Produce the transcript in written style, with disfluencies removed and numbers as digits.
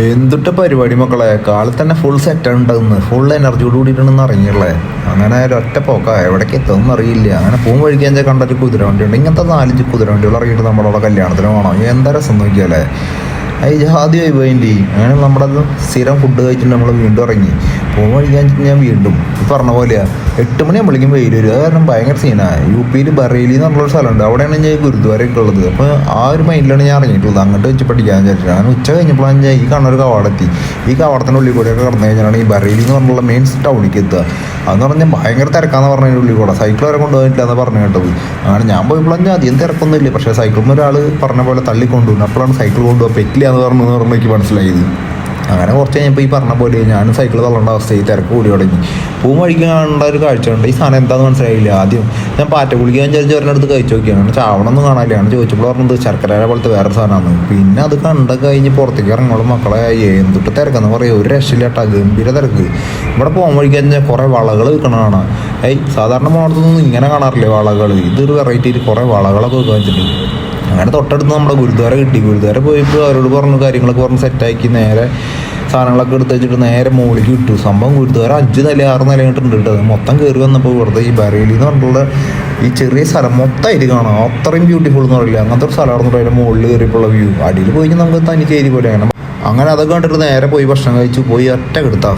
എന്തിട്ട് പരിപാടി മക്കളെ, കാലത്ത് തന്നെ ഫുൾ സെറ്റ് ഉണ്ടാകുന്നു, ഫുൾ എനർജിയോട് കൂടിയിട്ടാണെന്ന് അറിഞ്ഞുള്ളേ. അങ്ങനെ ഒരൊറ്റ പോക്ക എവിടേക്ക് എത്തുമെന്ന് അറിയില്ല. അങ്ങനെ പോകും വഴിക്കാൻ കണ്ടൊരു കുതിര വണ്ടി ഉണ്ട്. ഇങ്ങനത്തെ 4-5 കുതിര വണ്ടികൾ ഇറങ്ങിയിട്ട് നമ്മളവിടെ കല്യാണത്തിന് പോകണം. എന്താ രസം നോക്കിയാലേ, ആദ്യമായി പോയിൻ്റെ അങ്ങനെ നമ്മളത് സ്ഥിരം ഫുഡ് കഴിച്ചിട്ട് നമ്മൾ വീണ്ടും ഇറങ്ങി പോകും വഴിക്കാൻ. ഞാൻ വീണ്ടും പറഞ്ഞ പോലെയാണ് 8 മണിയാകുമ്പോഴേക്കും വെയിൽ വരും. അത് കാരണം ഭയങ്കര സീനാണ്. യു.പിയിൽ ബറേലി എന്ന് പറഞ്ഞൊരു സ്ഥലമുണ്ട്, അവിടെയാണ് ഞാൻ ഗുരുദ്വാരയൊക്കെ ഉള്ളത്. അപ്പോൾ ആ ഒരു മൈൻഡിലാണ് ഞാൻ ഇറങ്ങിയിട്ടുള്ളത്. അങ്ങോട്ട് വെച്ച് പഠിക്കാൻ വിചാരിച്ചു. ഞാൻ ഉച്ച കഴിഞ്ഞപ്പോഴാണ് ഞാൻ ഈ കാണുന്നൊരു കവാടെത്തി. ഈ കവാടത്തിൻ്റെ ഉള്ളിൽ കൂടെയൊക്കെ കടന്നു കഴിഞ്ഞാലാണ് ഈ ബറേലി എന്ന് പറഞ്ഞുള്ള മെയിൻ ടൗണിലേക്ക് എത്തുക. അതെന്ന് പറഞ്ഞാൽ ഭയങ്കര തിരക്കാന്ന് പറഞ്ഞതിൻ്റെ ഉള്ളിൽ കൂടെ സൈക്കിൾ വരെ കൊണ്ടുപോയിട്ടില്ല എന്ന് പറഞ്ഞു കേട്ടത്. അങ്ങനെ ഞാൻ പോയപ്പോഴാണ് അധികം തിരക്കൊന്നുമില്ല. പക്ഷേ സൈക്കിളിൽ ഒരാൾ പറഞ്ഞ പോലെ തള്ളിക്കൊണ്ടുപോകും. അപ്പോഴാണ് സൈക്കിൾ കൊണ്ടുപോകാൻ പറ്റില്ല എന്ന് പറഞ്ഞെന്ന് പറഞ്ഞാൽ എനിക്ക് മനസ്സിലായത്. അങ്ങനെ കുറച്ച് കഴിഞ്ഞപ്പോൾ ഈ പറഞ്ഞ പോലെ ഞാനും സൈക്കിൾ തള്ളേണ്ട അവസ്ഥയിൽ തിരക്ക് കൂടി തുടങ്ങി. പൂവും വഴിക്ക് കാണേണ്ട ഒരു കാഴ്ച ഉണ്ട്. ഈ സാധനം എന്താണെന്ന് മനസ്സിലായില്ല. ആദ്യം ഞാൻ പാറ്റ കുളിക്കാൻ വിചാരിച്ച് ഒരെണ്ണടുത്ത് കഴിച്ചു നോക്കിയാണ്. ചാവണമെന്ന് കാണാനില്ല. ഞാൻ ചോദിച്ചപ്പോൾ പറഞ്ഞത് ശർക്കര പോലത്തെ വേറെ സാധനമാണ്. പിന്നെ അത് കണ്ടൊക്കെ കഴിഞ്ഞ് പുറത്തേക്ക് ഇറങ്ങോളും മക്കളെ എന്തൊട്ട് തിരക്കെന്ന് പറയുക, ഒരു രക്ഷയില്ലാട്ടാ, ഗംഭീര തിരക്ക്. ഇവിടെ പോകാൻ വഴിക്കാൻ കുറേ വളകൾ വിൽക്കണതാണ്. സാധാരണ മോളത്തൊന്നും ഇങ്ങനെ കാണാറില്ലേ വളകൾ. ഇതൊരു വെറൈറ്റിയിൽ കുറേ വളകളൊക്കെ വെക്കാൻ വെച്ചിട്ടുണ്ട്. അങ്ങനെ തൊട്ടടുത്ത് നമ്മുടെ ഗുരുദ്വാര കിട്ടി. ഗുരുദ്വാര പോയപ്പോൾ അവരോട് പറഞ്ഞു കാര്യങ്ങളൊക്കെ പറഞ്ഞ് സെറ്റാക്കി നേരെ സാധനങ്ങളൊക്കെ എടുത്ത് വെച്ചിട്ട് നേരെ മുകളിലേക്ക് വിട്ടു. സംഭവം ഗുരുദ്വാര 5 നില 6 നില കിട്ടുന്നുണ്ട് കേട്ടോ. മൊത്തം കയറി വന്നപ്പോൾ വെറുതെ ഈ ബറേലി എന്ന് പറഞ്ഞിട്ടുള്ള ഈ ചെറിയ സ്ഥലം മൊത്തമായിട്ട് കാണാം. അത്രയും ബ്യൂട്ടിഫുൾ എന്ന് പറയില്ല, അങ്ങനത്തെ ഒരു സ്ഥലമാണെന്ന് അതിൻ്റെ മുകളിൽ കയറിയപ്പോഴുള്ള വ്യൂ. അടിയിൽ പോയി നമുക്ക് തനിച്ചേരി പോലെ അങ്ങനെ അതൊക്കെ കണ്ടിട്ട് നേരെ പോയി ഭക്ഷണം കഴിച്ചു പോയി ഒറ്റ എടുത്താൽ